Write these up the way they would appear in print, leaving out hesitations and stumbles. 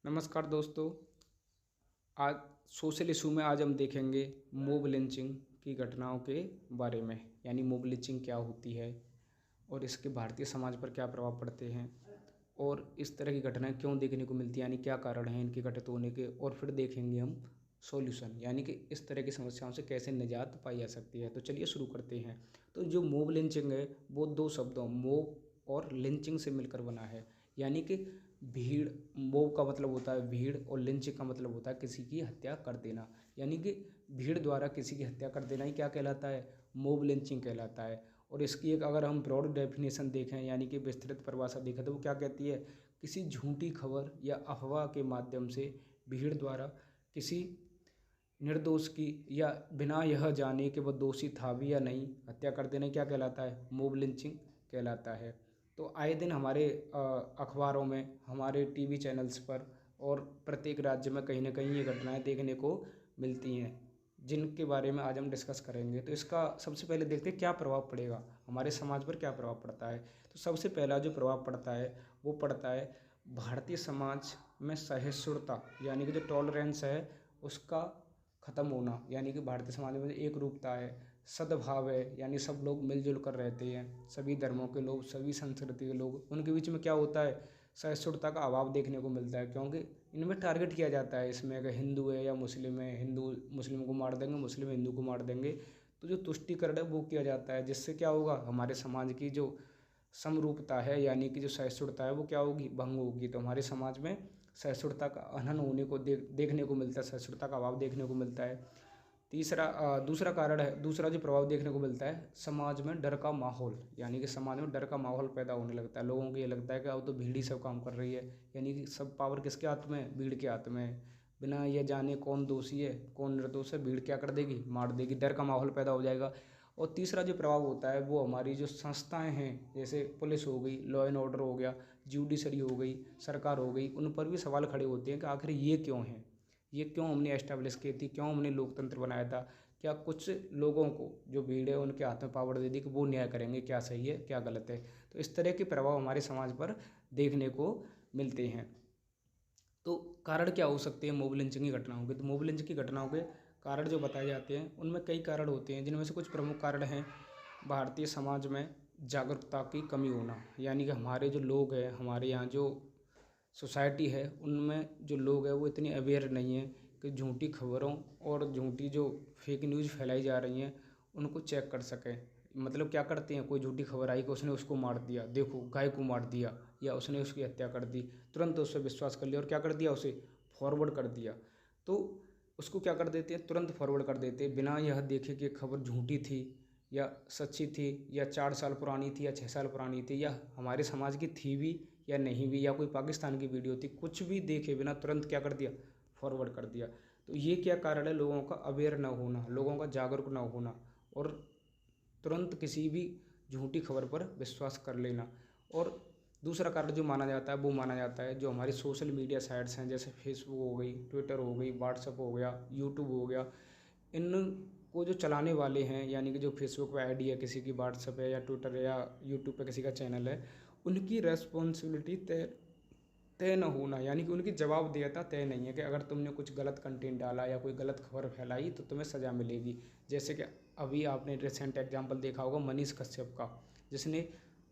नमस्कार दोस्तों। आज सोशल इशू में आज हम देखेंगे मॉब लिंचिंग की घटनाओं के बारे में। यानी मॉब लिंचिंग क्या होती है और इसके भारतीय समाज पर क्या प्रभाव पड़ते हैं और इस तरह की घटनाएं क्यों देखने को मिलती हैं, यानी क्या कारण हैं इनके घटित होने के। और फिर देखेंगे हम सॉल्यूशन, यानी कि इस तरह की समस्याओं से कैसे निजात पाई जा सकती है। तो चलिए शुरू करते हैं। तो जो मॉब लिंचिंग है वो दो शब्दों मॉब और लिंचिंग से मिलकर बना है। यानी कि भीड़, मॉब का मतलब होता है भीड़ और लिंचिंग का मतलब होता है किसी की हत्या कर देना। यानी कि भीड़ द्वारा किसी की हत्या कर देना ही क्या कहलाता है, मॉब लिंचिंग कहलाता है। और इसकी एक अगर हम ब्रॉड डेफिनेशन देखें, यानी कि विस्तृत परिभाषा देखें, तो वो क्या कहती है, किसी झूठी खबर या अफवाह के माध्यम से भीड़ द्वारा किसी निर्दोष की या बिना यह जाने कि वह दोषी था भी या नहीं हत्या कर देना क्या कहलाता है, मॉब लिंचिंग कहलाता है। तो आए दिन हमारे अखबारों में, हमारे टीवी चैनल्स पर और प्रत्येक राज्य में कहीं ना कहीं ये घटनाएं देखने को मिलती हैं, जिनके बारे में आज हम डिस्कस करेंगे। तो इसका सबसे पहले देखते हैं क्या प्रभाव पड़ेगा, हमारे समाज पर क्या प्रभाव पड़ता है। तो सबसे पहला जो प्रभाव पड़ता है वो पड़ता है भारतीय समाज में सहिष्णुता, यानी कि जो टॉलरेंस है उसका ख़त्म होना। यानी कि भारतीय समाज में एक रूपता है, सद्भाव है, यानी सब लोग मिलजुल कर रहते हैं, सभी धर्मों के लोग, सभी संस्कृति के लोग। उनके बीच में क्या होता है, सहिष्णुता का अभाव देखने को मिलता है, क्योंकि इनमें टारगेट किया जाता है। इसमें अगर हिंदू है या मुस्लिम है, हिंदू मुस्लिम को मार देंगे, मुस्लिम हिंदू को मार देंगे। तो जो तुष्टिकरण है वो किया जाता है, जिससे क्या होगा, हमारे समाज की जो समरूपता है, यानी कि जो सहिष्णुता है वो क्या होगी, भंग होगी। तो हमारे समाज में सहिष्णुता का अनहन होने को देखने को मिलता है, सहिष्णुता का अभाव देखने को मिलता है। दूसरा कारण है, दूसरा जो प्रभाव देखने को मिलता है, समाज में डर का माहौल, यानी कि समाज में डर का माहौल पैदा होने लगता है। लोगों को ये लगता है कि अब तो भीड़ ही सब काम कर रही है, यानी कि सब पावर किसके हाथ में है, भीड़ के हाथ में है। बिना ये जाने कौन दोषी है कौन निर्दोष है, भीड़ क्या कर देगी, मार देगी, डर का माहौल पैदा हो जाएगा। और तीसरा जो प्रभाव होता है वो हमारी जो संस्थाएं हैं, जैसे पुलिस हो गई, लॉ एंड ऑर्डर हो गया, जुडिशरी हो गई, सरकार हो गई, उन पर भी सवाल खड़े होते हैं कि आखिर ये क्यों है, ये क्यों हमने एस्टेब्लिश की थी, क्यों हमने लोकतंत्र बनाया था। क्या कुछ लोगों को, जो भीड़ है, उनके हाथ में पावर दे दी कि वो न्याय करेंगे, क्या सही है क्या गलत है। तो इस तरह के प्रभाव हमारे समाज पर देखने को मिलते हैं। तो कारण क्या हो सकते हैं मॉब लिंचिंग की घटनाओं के। तो मॉब लिंचिंग की घटनाओं के कारण जो बताए जाते हैं उनमें कई कारण होते हैं, जिनमें से कुछ प्रमुख कारण हैं भारतीय समाज में जागरूकता की कमी होना। यानी कि हमारे जो लोग हैं, हमारे यहाँ जो सोसाइटी है, उनमें जो लोग हैं वो इतनी अवेयर नहीं है कि झूठी खबरों और झूठी जो फेक न्यूज़ फैलाई जा रही हैं उनको चेक कर सकें। मतलब क्या करते हैं, कोई झूठी खबर आई कि उसने उसको मार दिया, देखो गाय को मार दिया, या उसने उसकी हत्या कर दी, तुरंत उस पर विश्वास कर लिया और क्या कर दिया, उसे फॉरवर्ड कर दिया। तो उसको क्या कर देते हैं, तुरंत फॉरवर्ड कर देते हैं, बिना यह देखे कि खबर झूठी थी या सच्ची थी, या 4 साल पुरानी थी या 6 साल पुरानी थी, या हमारे समाज की थी भी या नहीं भी, या कोई पाकिस्तान की वीडियो थी, कुछ भी देखे बिना तुरंत क्या कर दिया, फॉरवर्ड कर दिया। तो ये क्या कारण है, लोगों का अवेयर ना होना, लोगों का जागरूक ना होना, और तुरंत किसी भी झूठी खबर पर विश्वास कर लेना। और दूसरा कारण जो माना जाता है वो माना जाता है जो हमारी सोशल मीडिया साइट्स हैं, जैसे फेसबुक हो गई, ट्विटर हो गई, व्हाट्सअप हो गया, यूट्यूब हो गया। इन को जो चलाने वाले हैं, यानी कि जो फेसबुक पे आईडी है किसी की, व्हाट्सअप है या ट्विटर है या यूट्यूब पे किसी का चैनल है, उनकी रेस्पॉन्सिबिलिटी तय तय न होना, यानी कि उनकी जवाबदेहिता तय नहीं है कि अगर तुमने कुछ गलत कंटेंट डाला या कोई गलत खबर फैलाई तो तुम्हें सज़ा मिलेगी। जैसे कि अभी आपने रिसेंट एग्जांपल देखा होगा मनीष कश्यप का, जिसने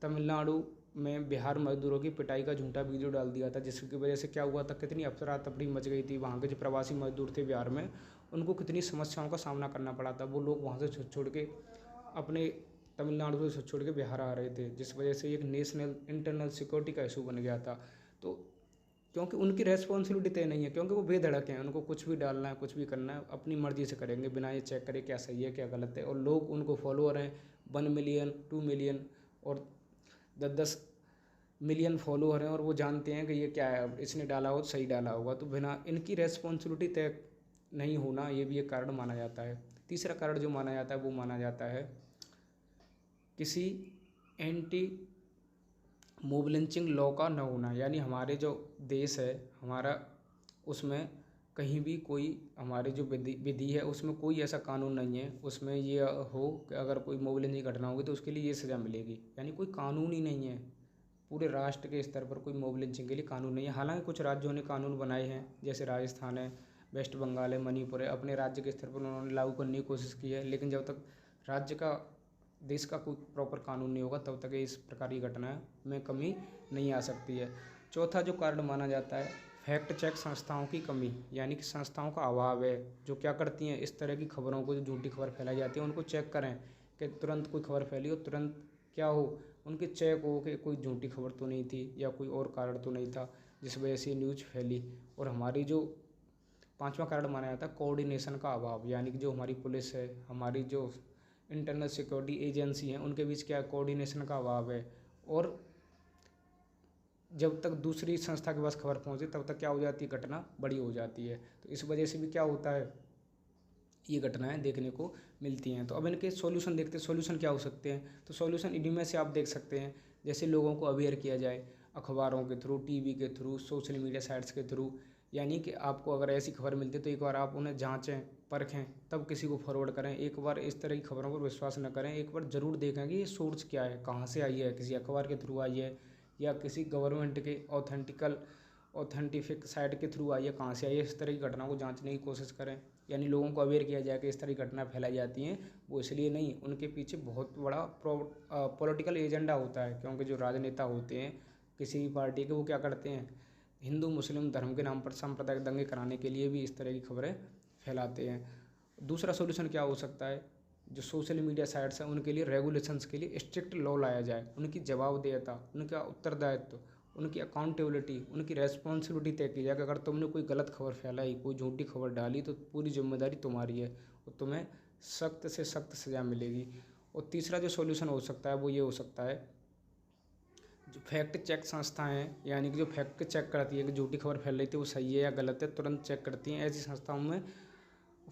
तमिलनाडु में बिहार मजदूरों की पिटाई का झूठा वीडियो डाल दिया था, जिसकी वजह से क्या हुआ था, कितनी अफरा तफरी मच गई थी। वहाँ के जो प्रवासी मजदूर थे बिहार में, उनको कितनी समस्याओं का सामना करना पड़ा था। वो लोग वहाँ से छोड़ के अपने तमिलनाडु से छोड़ के बिहार आ रहे थे, जिस वजह से एक नेशनल इंटरनल सिक्योरिटी का इशू बन गया था। तो क्योंकि उनकी रेस्पॉन्सिबिलिटी तय नहीं है, क्योंकि वो बेधड़क हैं, उनको कुछ भी डालना है, कुछ भी करना है, अपनी मर्जी से करेंगे बिना ये चेक करे क्या सही है क्या गलत है। और लोग उनको फॉलोअर हैं 1 मिलियन 2 मिलियन और 10-10 मिलियन फॉलोअर हैं, और वो जानते हैं कि ये क्या है, इसने डाला हो तो सही डाला होगा। तो बिना इनकी रेस्पॉन्सिबिलिटी तय नहीं होना, ये भी एक कारण माना जाता है। तीसरा कारण जो माना जाता है वो माना जाता है किसी एंटी मॉब लिंचिंग लॉ का न होना। यानी हमारे जो देश है हमारा, उसमें कहीं भी कोई हमारी जो विधि विधि है उसमें कोई ऐसा कानून नहीं है उसमें ये हो कि अगर कोई मॉब लिंचिंग घटना होगी तो उसके लिए ये सज़ा मिलेगी, यानी कोई कानून ही नहीं है। पूरे राष्ट्र के स्तर पर कोई मॉब लिंचिंग के लिए कानून नहीं है। हालांकि कुछ राज्यों ने कानून बनाए हैं, जैसे राजस्थान है, वेस्ट बंगाल है, मणिपुर है, अपने राज्य के स्तर पर उन्होंने लागू करने की कोशिश की है। लेकिन जब तक राज्य का, देश का कोई प्रॉपर कानून नहीं होगा तब तक इस प्रकार की घटनाएं में कमी नहीं आ सकती है। चौथा जो कारण माना जाता है, फैक्ट चेक संस्थाओं की कमी, यानी कि संस्थाओं का अभाव है जो क्या करती हैं, इस तरह की खबरों को, जो झूठी खबर फैलाई जाती है उनको चेक करें कि तुरंत कोई खबर फैली हो, तुरंत क्या हो, उनकी चेक हो कि कोई झूठी खबर तो नहीं थी या कोई और कारण तो नहीं था जिस वजह से न्यूज़ फैली। और हमारी जो पांचवा कारण माना जाता है कोऑर्डिनेशन का अभाव, यानी कि जो हमारी पुलिस है, हमारी जो इंटरनल सिक्योरिटी एजेंसी हैं, उनके बीच क्या कोऑर्डिनेशन का अभाव है। और जब तक दूसरी संस्था के पास खबर पहुंचे तब तक क्या हो जाती है, घटना बड़ी हो जाती है। तो इस वजह से भी क्या होता है, ये घटनाएं देखने को मिलती हैं। तो अब इनके सॉल्यूशन देखते हैं, सॉल्यूशन क्या हो सकते हैं। तो सॉल्यूशन इन्हीं में से आप देख सकते हैं, जैसे लोगों को अवेयर किया जाए अखबारों के थ्रू, टीवी के थ्रू, सोशल मीडिया साइट्स के थ्रू। यानी कि आपको अगर ऐसी खबर मिलती है तो एक बार आप उन्हें जांचें, परखें, तब किसी को फॉरवर्ड करें। एक बार इस तरह की खबरों पर विश्वास न करें, एक बार ज़रूर देखें कि ये सोर्स क्या है, कहाँ से आई है, किसी अखबार के थ्रू आई है या किसी गवर्नमेंट के ऑथेंटिफिक साइट के थ्रू आई है, कहाँ से आई है। इस तरह की घटनाओं को जांचने की कोशिश करें। यानी लोगों को अवेयर किया जाए कि इस तरह की घटना फैलाई जाती हैं, वो इसलिए नहीं, उनके पीछे बहुत बड़ा पॉलिटिकल एजेंडा होता है। क्योंकि जो राजनेता होते हैं किसी भी पार्टी के, वो क्या करते हैं, हिंदू मुस्लिम धर्म के नाम पर सांप्रदायिक दंगे कराने के लिए भी इस तरह की खबरें फैलाते हैं। दूसरा सोल्यूशन क्या हो सकता है, जो सोशल मीडिया साइट्स हैं उनके लिए रेगुलेशंस के लिए स्ट्रिक्ट लॉ लाया जाए, उनकी जवाबदेहता, उनका उत्तरदायित्व, उनकी अकाउंटेबिलिटी, उनकी रेस्पॉन्सिबिलिटी तय की जाए कि अगर तुमने कोई गलत खबर फैलाई, कोई झूठी खबर डाली तो पूरी जिम्मेदारी तुम्हारी है और तुम्हें सख्त से सख्त सज़ा मिलेगी। और तीसरा जो सॉल्यूशन हो सकता है वो ये हो सकता है, जो फैक्ट चेक संस्थाएं हैं, यानी कि जो फैक्ट चेक करती है कि झूठी खबर फैल रही थी वो सही है या गलत है, तुरंत चेक करती हैं, ऐसी संस्थाओं में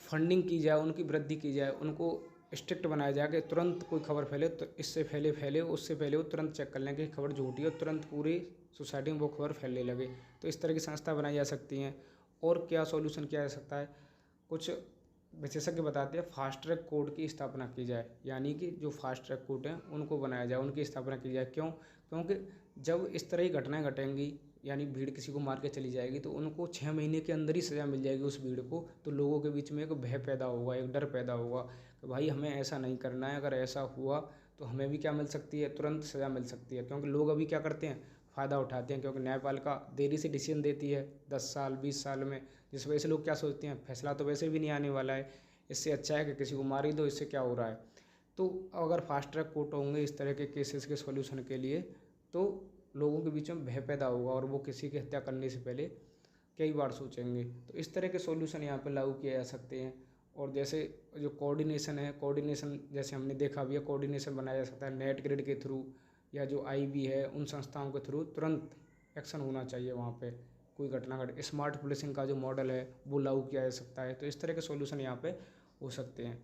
फंडिंग की जाए, उनकी वृद्धि की जाए, उनको स्ट्रिक्ट बनाया जाए कि तुरंत कोई खबर फैले तो इससे फैले उससे पहले वो तुरंत चेक कर लें कि खबर झूठी है, तुरंत पूरी सोसाइटी में वो खबर फैलने लगे। तो इस तरह की संस्था बनाई जा सकती हैं। और क्या सॉल्यूशन किया जा सकता है, कुछ विशेषज्ञ बताते हैं फास्ट ट्रैक कोर्ट की स्थापना की जाए, यानी कि जो फास्ट ट्रैक कोर्ट हैं उनको बनाया जाए, उनकी स्थापना की जाए। क्यों, क्योंकि जब इस तरह की घटनाएं घटेंगी, यानी भीड़ किसी को मार के चली जाएगी, तो उनको 6 महीने के अंदर ही सज़ा मिल जाएगी उस भीड़ को। तो लोगों के बीच में एक भय पैदा होगा, एक डर पैदा होगा कि भाई हमें ऐसा नहीं करना है, अगर ऐसा हुआ तो हमें भी क्या मिल सकती है, तुरंत सज़ा मिल सकती है। क्योंकि लोग अभी क्या करते हैं, फ़ायदा उठाते हैं, क्योंकि न्यायपालिका देरी से डिसीजन देती है 10 साल 20 साल में, जिस वजह से लोग क्या सोचते हैं, फैसला तो वैसे भी नहीं आने वाला है, इससे अच्छा है कि किसी को मार ही दो, इससे क्या हो रहा है। तो अगर फास्ट ट्रैक कोर्ट होंगे इस तरह के केसेस के सॉल्यूशन के लिए, तो लोगों के बीच में भय पैदा होगा और वो किसी की हत्या करने से पहले कई बार सोचेंगे। तो इस तरह के सॉल्यूशन यहाँ पर लागू किए जा सकते हैं। और जैसे जो कोऑर्डिनेशन है, कोऑर्डिनेशन जैसे हमने देखा भी है, कोऑर्डिनेशन बनाया जा सकता है नेट ग्रिड के थ्रू, या जो आईबी है उन संस्थाओं के थ्रू तुरंत एक्शन होना चाहिए वहाँ पे कोई घटना घटे। स्मार्ट पुलिसिंग का जो मॉडल है वो लागू किया जा सकता है। तो इस तरह के सॉल्यूशन यहाँ पे हो सकते हैं।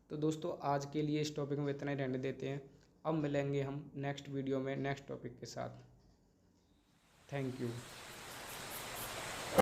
तो दोस्तों आज के लिए इस टॉपिक में इतना ही रहने देते हैं। अब मिलेंगे हम नेक्स्ट वीडियो में नेक्स्ट टॉपिक के साथ। Thank you.